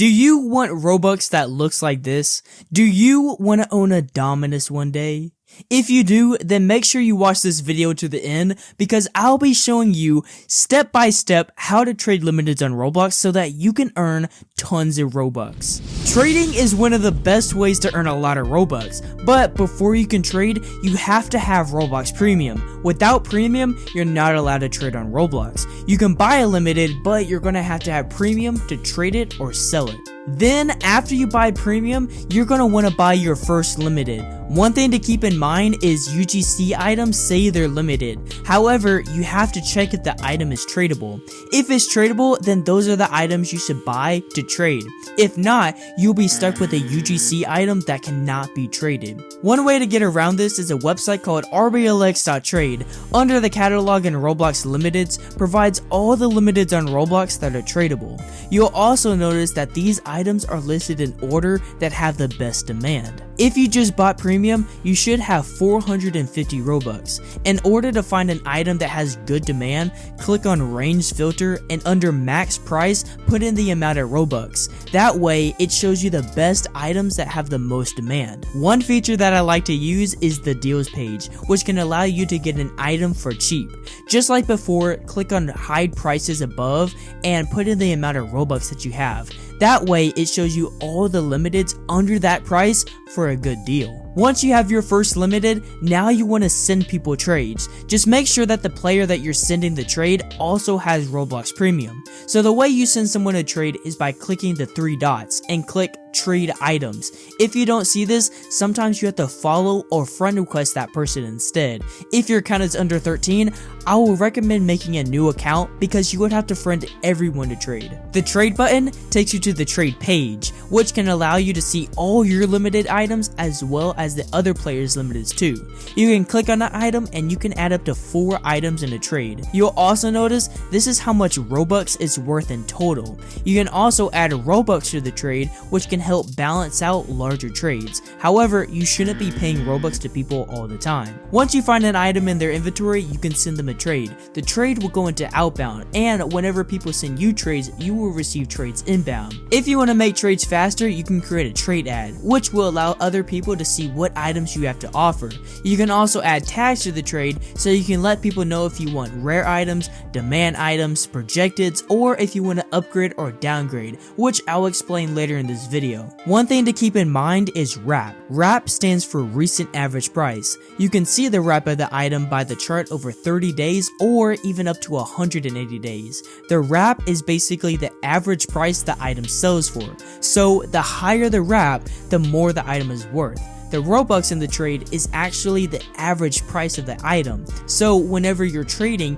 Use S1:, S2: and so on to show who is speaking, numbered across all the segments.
S1: Do you want Robux that looks like this? Do you want to own a Dominus one day? If you do, then make sure you watch this video to the end because I'll be showing you step by step how to trade limiteds on Roblox so that you can earn tons of Robux. Trading is one of the best ways to earn a lot of Robux, but before you can trade, you have to have Roblox Premium. Without Premium, you're not allowed to trade on Roblox. You can buy a limited, but you're going to have Premium to trade it or sell it. Then, after you buy Premium, you're going to want to buy your first limited. One thing to keep in mind is UGC items say they're limited. However, you have to check if the item is tradable. If it's tradable, then those are the items you should buy to trade. If not, you'll be stuck with a UGC item that cannot be traded. One way to get around this is a website called RBLX.trade. Under the catalog in Roblox Limiteds provides all the limiteds on Roblox that are tradable. You'll also notice that these items are listed in order that have the best demand. If you just bought Premium, you should have 450 Robux. In order to find an item that has good demand, click on Range Filter and under Max Price, put in the amount of Robux. That way, it shows you the best items that have the most demand. One feature that I like to use is the deals page, which can allow you to get an item for cheap. Just like before, click on Hide Prices above and put in the amount of Robux that you have. That way, it shows you all the limiteds under that price for a good deal. Once you have your first limited, now you want to send people trades. Just make sure that the player that you're sending the trade also has Roblox Premium. So the way you send someone a trade is by clicking the three dots and click Trade Items. If you don't see this, sometimes you have to follow or friend request that person instead. If your account is under 13, I will recommend making a new account because you would have to friend everyone to trade. The trade button takes you to the trade page, which can allow you to see all your limited items as well as the other players' limiteds too. You can click on the item and you can add up to 4 items in a trade. You'll also notice this is how much Robux is worth in total. You can also add Robux to the trade, which can help balance out larger trades. However, you shouldn't be paying Robux to people all the time. Once you find an item in their inventory, you can send them a trade. The trade will go into outbound, and whenever people send you trades, you will receive trades inbound. If you want to make trades faster, you can create a trade ad, which will allow other people to see what items you have to offer. You can also add tags to the trade so you can let people know if you want rare items, demand items, projecteds, or if you want to upgrade or downgrade, which I'll explain later in this video. One thing to keep in mind is RAP. RAP stands for recent average price. You can see the RAP of the item by the chart over 30 days or even up to 180 days. The RAP is basically the average price the item sells for. So the higher the RAP, the more the item is worth. The Robux in the trade is actually the average price of the item, so whenever you're trading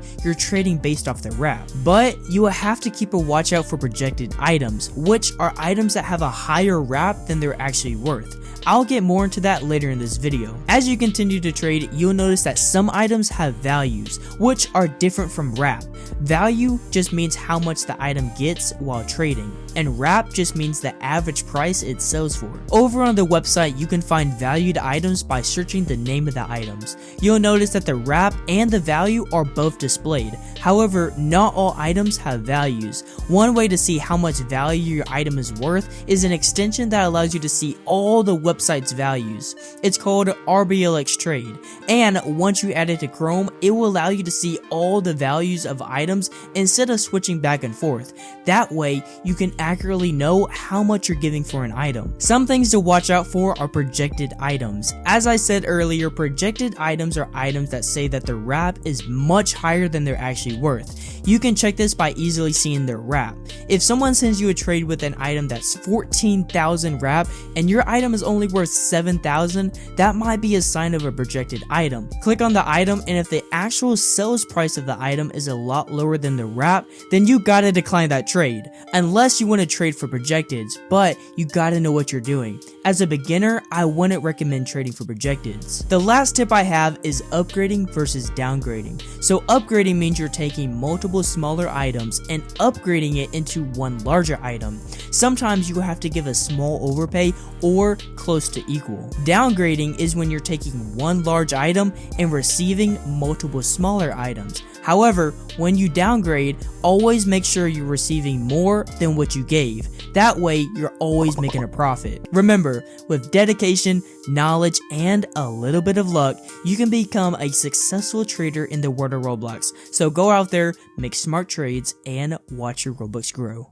S1: based off the RAP. But you will have to keep a watch out for projected items, which are items that have a higher RAP than they're actually worth. I'll get more into that later in this video. As you continue to trade, you'll notice that some items have values, which are different from RAP. Value just means how much the item gets while trading, and RAP just means the average price it sells for. Over on the website, you can find valued items by searching the name of the items. You'll notice that the RAP and the value are both displayed. However, not all items have values. One way to see how much value your item is worth is an extension that allows you to see all the website's values. It's called RBLX Trade, and once you add it to Chrome, it will allow you to see all the values of items instead of switching back and forth. That way, you can accurately know how much you're giving for an item. Some things to watch out for are projected items. As I said earlier, projected items are items that say that the RAP is much higher than they're actually worth. You can check this by easily seeing their RAP. If someone sends you a trade with an item that's 14,000 RAP and your item is only worth 7,000, that might be a sign of a projected item. Click on the item, and if the actual sales price of the item is a lot lower than the RAP, then you gotta decline that trade, unless you want to trade for projecteds, but you gotta know what you're doing. As a beginner, I wouldn't recommend trading for projecteds. The last tip I have is upgrading versus downgrading. So upgrading means you're taking multiple smaller items and upgrading it into one larger item. Sometimes you will have to give a small overpay or close to equal. Downgrading is when you're taking one large item and receiving multiple smaller items. However, when you downgrade, always make sure you're receiving more than what you gave. That way, you're always making a profit. Remember, with dedication, knowledge, and a little bit of luck, you can become a successful trader in the world of Roblox. So go out there, make smart trades, and watch your Robux grow.